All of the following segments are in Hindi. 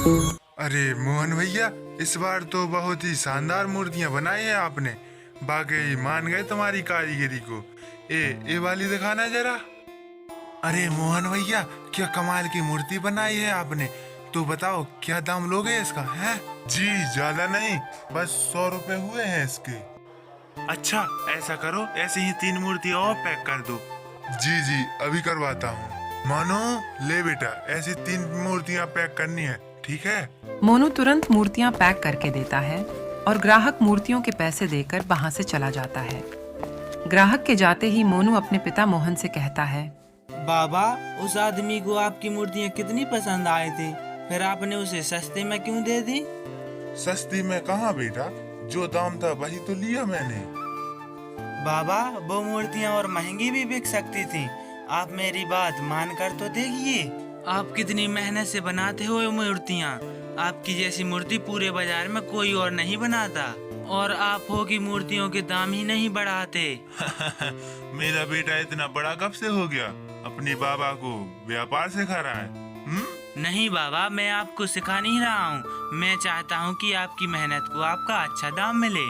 अरे मोहन भैया, इस बार तो बहुत ही शानदार मूर्तियां बनाई है आपने। वाकई मान गए तुम्हारी कारीगरी को। ये वाली दिखाना जरा। अरे मोहन भैया, क्या कमाल की मूर्ति बनाई है आपने। तो बताओ क्या दाम लोगे इसका है? जी ज्यादा नहीं, बस 100 रुपए हुए हैं इसके। अच्छा ऐसा करो, ऐसे ही 3 मूर्ति और पैक कर दो। जी जी अभी करवाता हूँ। मानो, ले बेटा, ऐसी 3 मूर्तियाँ पैक करनी है, ठीक है? मोनू तुरंत मूर्तियां पैक करके देता है और ग्राहक मूर्तियों के पैसे देकर वहां से चला जाता है। ग्राहक के जाते ही मोनू अपने पिता मोहन से कहता है, बाबा, उस आदमी को आपकी मूर्तियाँ कितनी पसंद आए थे, फिर आपने उसे सस्ते में क्यों दे दी? सस्ती में कहाँ बेटा, जो दाम था वही तो लिया मैंने। बाबा, वो मूर्तियाँ और महंगी भी बिक सकती थी। आप मेरी बात मान कर तो देखिए। आप कितनी मेहनत से बनाते हो ये मूर्तियाँ। आपकी जैसी मूर्ति पूरे बाजार में कोई और नहीं बनाता, और आप हो की मूर्तियों के दाम ही नहीं बढ़ाते। मेरा बेटा इतना बड़ा कब से हो गया, अपने बाबा को व्यापार सिखा रहा है? नहीं बाबा, मैं आपको सिखा नहीं रहा हूँ। मैं चाहता हूँ कि आपकी मेहनत को आपका अच्छा दाम मिले।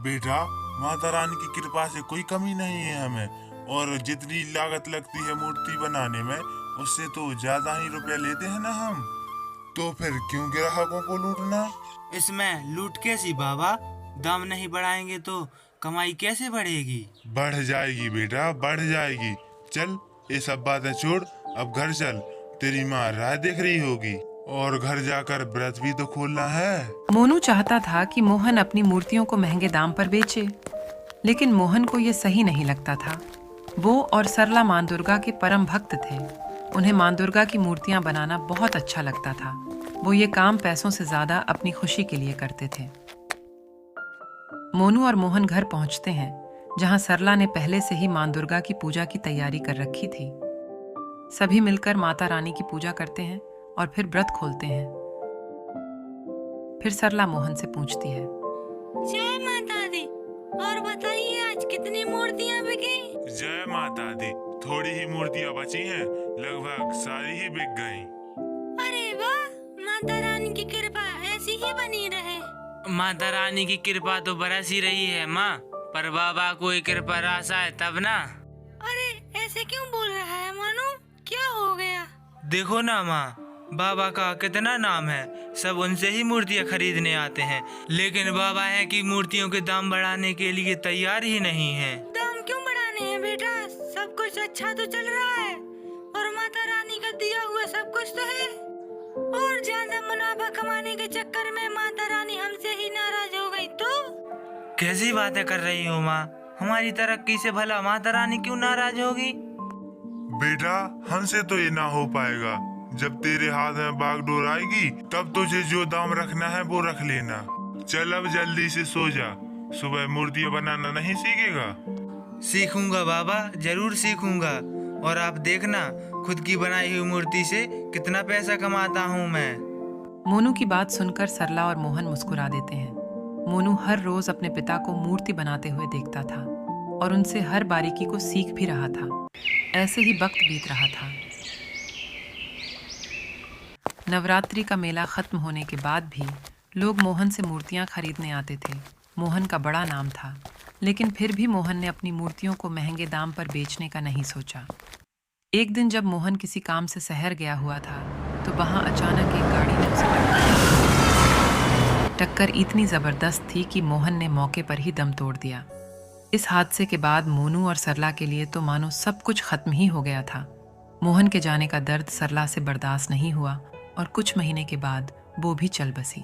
बेटा, माता रानी की कृपा से कोई कमी नहीं है हमें, और जितनी लागत लगती है मूर्ति बनाने में, उससे तो ज्यादा ही रुपया लेते हैं ना हम। तो फिर क्यों ग्राहकों को लूटना? इसमें लूट कैसी बाबा? दाम नहीं बढ़ाएंगे तो कमाई कैसे बढ़ेगी? बढ़ जाएगी बेटा, बढ़ जाएगी। चल ये सब बातें छोड़, अब घर चल। तेरी माँ राह देख रही होगी, और घर जाकर व्रत भी तो खोलना है। मोनू चाहता था कि मोहन अपनी मूर्तियों को महंगे दाम पर बेचे, लेकिन मोहन को ये सही नहीं लगता था। वो और सरला माँ दुर्गा के परम भक्त थे। उन्हें माँ दुर्गा की मूर्तियां बनाना बहुत अच्छा लगता था। वो ये काम पैसों से ज्यादा अपनी खुशी के लिए करते थे। मोनू और मोहन घर पहुंचते हैं, जहां सरला ने पहले से ही माँ दुर्गा की पूजा की तैयारी कर रखी थी। सभी मिलकर माता रानी की पूजा करते हैं और फिर व्रत खोलते हैं। फिर सरला मोहन से पूछती है, जय माता दी, और बताइए आज कितनी मूर्तियाँ बिकी? जय माता दी, थोड़ी ही मूर्तियाँ बची हैं, लगभग सारी ही बिक गईं। अरे वाह, माता रानी की कृपा ऐसी ही बनी रहे। माता रानी की कृपा तो बरस ही रही है माँ, पर बाबा कोई कृपा रास आए तब ना। अरे ऐसे क्यों बोल रहा है मानो, क्या हो गया? देखो ना माँ, बाबा का कितना नाम है, सब उनसे ही मूर्तियाँ खरीदने आते हैं, लेकिन बाबा है कि मूर्तियों के दाम बढ़ाने के लिए तैयार ही नहीं है। दाम क्यों बढ़ाने हैं बेटा, सब कुछ अच्छा तो चल रहा है, और माता रानी का दिया हुआ सब कुछ तो है। और ज्यादा मुनाफा कमाने के चक्कर में माता रानी हमसे ही नाराज हो गई तो? कैसी बातें कर रही हो माँ, हमारी तरक्की से भला माता रानी क्यों नाराज होगी? बेटा, हमसे तो ये ना हो पाएगा। जब तेरे हाथ में बागडोर आएगी, तब तुझे जो दाम रखना है वो रख लेना। चल अब जल्दी से सो जा, सुबह मूर्तियाँ बनाना नहीं सीखेगा? सीखूंगा बाबा, जरूर सीखूंगा। और आप देखना, खुद की बनाई हुई मूर्ति से कितना पैसा कमाता हूँ मैं। मोनू की बात सुनकर सरला और मोहन मुस्कुरा देते हैं। मोनू हर रोज अपने पिता को मूर्ति बनाते हुए देखता था और उनसे हर बारीकी को सीख भी रहा था। ऐसे ही वक्त बीत रहा था। नवरात्रि का मेला खत्म होने के बाद भी लोग मोहन से मूर्तियां खरीदने आते थे। मोहन का बड़ा नाम था, लेकिन फिर भी मोहन ने अपनी मूर्तियों को महंगे दाम पर बेचने का नहीं सोचा। एक दिन जब मोहन किसी काम से शहर गया हुआ था, तो वहां अचानक एक गाड़ी ने उसे टक्कर इतनी जबरदस्त थी कि मोहन ने मौके पर ही दम तोड़ दिया। इस हादसे के बाद मोनू और सरला के लिए तो मानो सब कुछ खत्म ही हो गया था। मोहन के जाने का दर्द सरला से बर्दाश्त नहीं हुआ और कुछ महीने के बाद वो भी चल बसी।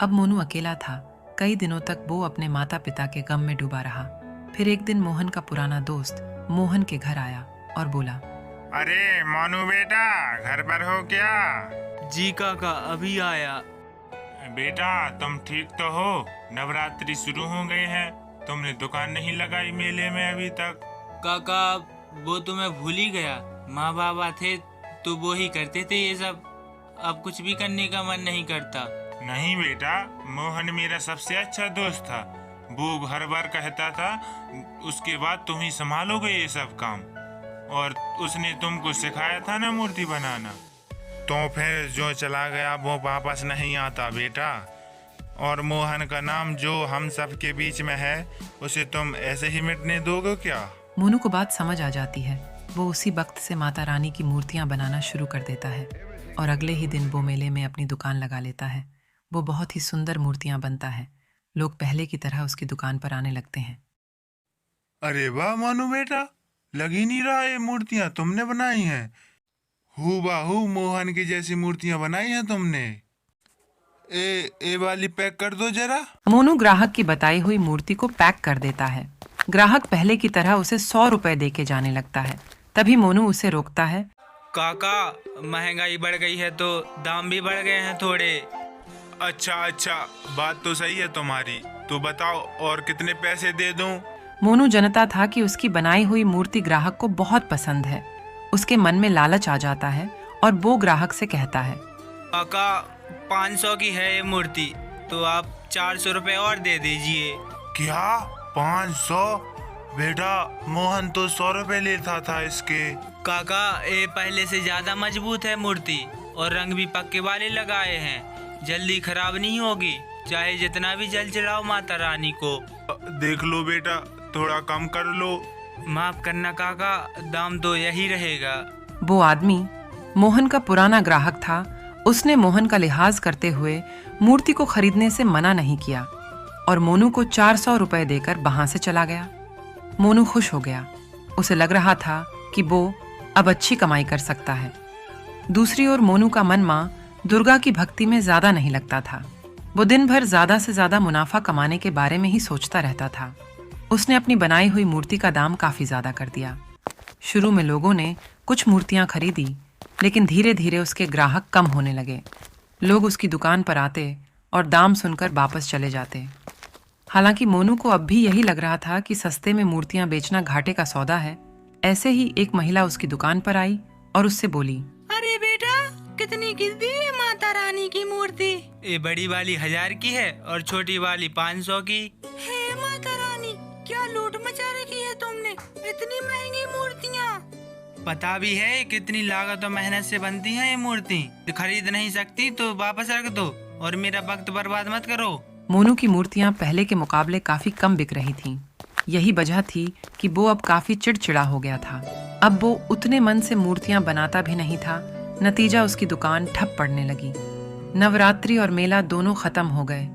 अब मोनू अकेला था। कई दिनों तक वो अपने माता पिता के गम में डूबा रहा। फिर एक दिन मोहन का पुराना दोस्त मोहन के घर आया और बोला, अरे मोनू बेटा, घर पर हो क्या? जी काका, अभी आया। बेटा तुम ठीक तो हो? नवरात्रि शुरू हो गए हैं, तुमने दुकान नहीं लगाई मेले में अभी तक? काका, वो तो मैं भूल ही गया। माँ बाबा थे तो वो ही करते थे ये सब, अब कुछ भी करने का मन नहीं करता। नहीं बेटा, मोहन मेरा सबसे अच्छा दोस्त था। वो हर बार कहता था उसके बाद तुम ही संभालोगे ये सब काम, और उसने तुमको सिखाया था ना मूर्ति बनाना। तो फिर जो चला गया वो वापस नहीं आता बेटा। और मोहन का नाम जो हम सब के बीच में है उसे तुम ऐसे ही मिटने दोगे क्या? मोनू को बात समझ आ जाती है। वो उसी वक्त से माता रानी की मूर्तियां बनाना शुरू कर देता है और अगले ही दिन वो मेले में अपनी दुकान लगा लेता है। वो बहुत ही सुंदर मूर्तियां बनता है। लोग पहले की तरह उसकी दुकान पर आने लगते हैं। अरे वाह मोनू बेटा, लग ही नहीं रहा ये मूर्तियां तुमने बनाई हैं। हूबहू मोहन की जैसी मूर्तियां बनाई हैं तुमने। ए वाली पैक कर दो जरा। मोनू ग्राहक की बताई हुई मूर्ति को पैक कर देता है। ग्राहक पहले की तरह उसे 100 रुपए दे के जाने लगता है। तभी मोनू उसे रोकता है। काका, महंगाई बढ़ गई है तो दाम भी बढ़ गए हैं थोड़े। अच्छा, बात तो सही है तुम्हारी। तो बताओ और कितने पैसे दे दूं? मोनू जानता था कि उसकी बनाई हुई मूर्ति ग्राहक को बहुत पसंद है। उसके मन में लालच आ जाता है और वो ग्राहक से कहता है, काका 500 की है ये मूर्ति, तो आप 400 रुपए और दे दीजिए। क्या 500? बेटा मोहन तो 100 रुपए लेता था इसके। काका, ये पहले से ज्यादा मजबूत है मूर्ति और रंग भी पक्के वाले लगाए हैं, जल्दी खराब नहीं होगी, चाहे जितना भी जल चढ़ाओ माता रानी को। देख लो बेटा, थोड़ा कम कर लो। माफ करना काका, दाम तो यही रहेगा। वो आदमी मोहन का पुराना ग्राहक था। उसने मोहन का लिहाज करते हुए मूर्ति को खरीदने से मना नहीं किया और मोनू को 400 रुपए देकर वहां से चला गया। मोनू खुश हो गया। उसे लग रहा था कि वो अब अच्छी कमाई कर सकता है। दूसरी ओर मोनू का मन मां दुर्गा की भक्ति में ज्यादा नहीं लगता था। वो दिन भर ज्यादा से ज्यादा मुनाफा कमाने के बारे में ही सोचता रहता था। उसने अपनी बनाई हुई मूर्ति का दाम काफी ज्यादा कर दिया। शुरू में लोगों ने कुछ मूर्तियां खरीदी, लेकिन धीरे धीरे उसके ग्राहक कम होने लगे। लोग उसकी दुकान पर आते और दाम सुनकर वापस चले जाते। हालांकि मोनू को अब भी यही लग रहा था कि सस्ते में मूर्तियां बेचना घाटे का सौदा है। ऐसे ही एक महिला उसकी दुकान पर आई और उससे बोली, अरे बेटा, कितनी की दी है माता रानी की मूर्ति? ये बड़ी वाली 1000 की है और छोटी वाली 500 की। हे माता रानी, क्या लूट मचा रखी है तुमने, इतनी महंगी मूर्तियाँ। पता भी है कितनी लागत और मेहनत से बनती है ये मूर्ति। खरीद नहीं सकती तो वापस रख दो और मेरा वक्त बर्बाद मत करो। मोनू की मूर्तियां पहले के मुकाबले काफी कम बिक रही थीं। यही वजह थी कि वो अब काफी चिड़चिड़ा हो गया था। अब वो उतने मन से मूर्तियां बनाता भी नहीं था। नतीजा उसकी दुकान ठप पड़ने लगी। नवरात्रि और मेला दोनों खत्म हो गए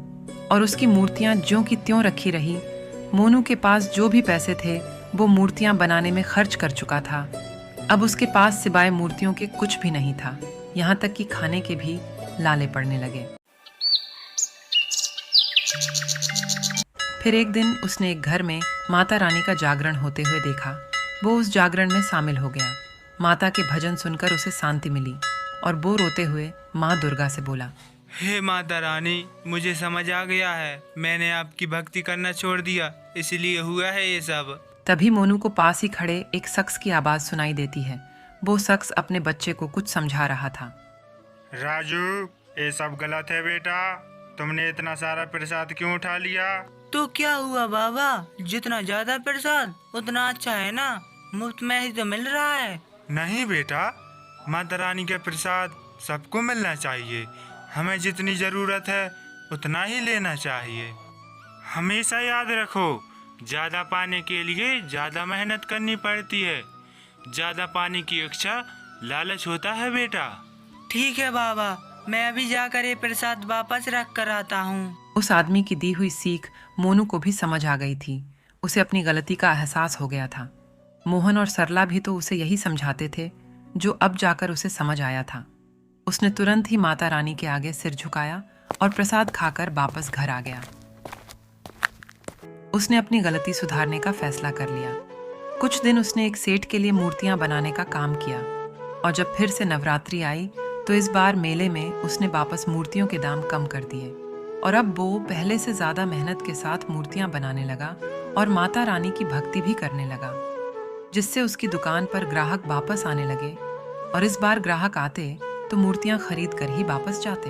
और उसकी मूर्तियां ज्यों की त्यों रखी रही। मोनू के पास जो भी पैसे थे वो मूर्तियां बनाने में खर्च कर चुका था। अब उसके पास सिवाय मूर्तियों के कुछ भी नहीं था। यहाँ तक कि खाने के भी लाले पड़ने लगे। फिर एक दिन उसने एक घर में माता रानी का जागरण होते हुए देखा। वो उस जागरण में शामिल हो गया। माता के भजन सुनकर उसे शांति मिली और वो रोते हुए माँ दुर्गा से बोला, हे माता रानी, मुझे समझ आ गया है, मैंने आपकी भक्ति करना छोड़ दिया, इसलिए हुआ है ये सब। तभी मोनू को पास ही खड़े एक शख्स की आवाज सुनाई देती है। वो शख्स अपने बच्चे को कुछ समझा रहा था। राजू, ये सब गलत है बेटा। तुमने इतना सारा प्रसाद क्यों उठा लिया? तो क्या हुआ बाबा, जितना ज्यादा प्रसाद उतना अच्छा है ना, मुफ्त में ही तो मिल रहा है। नहीं बेटा, माता रानी का प्रसाद सबको मिलना चाहिए। हमें जितनी जरूरत है उतना ही लेना चाहिए। हमेशा याद रखो, ज्यादा पाने के लिए ज्यादा मेहनत करनी पड़ती है। ज्यादा पाने की इच्छा लालच होता है बेटा। ठीक है बाबा, मैं अभी जाकर ये प्रसाद वापस रख कर आता हूँ। उस आदमी की दी हुई सीख मोनू को भी समझ आ गई थी। उसे अपनी गलती का एहसास हो गया था। मोहन और सरला भी तो उसे यही समझाते थे जो अब जाकर उसे समझ आया था। उसने तुरंत ही माता रानी के आगे सिर झुकाया और प्रसाद खाकर वापस घर आ गया। उसने अपनी गलती सुधारने का फैसला कर लिया। कुछ दिन उसने एक सेठ के लिए मूर्तियां बनाने का काम किया और जब फिर से नवरात्रि आई तो इस बार मेले में उसने वापस मूर्तियों के दाम कम कर दिए और अब वो पहले से ज्यादा मेहनत के साथ मूर्तियां बनाने लगा और माता रानी की भक्ति भी करने लगा, जिससे उसकी दुकान पर ग्राहक वापस आने लगे और इस बार ग्राहक आते तो मूर्तियां खरीद कर ही वापस जाते।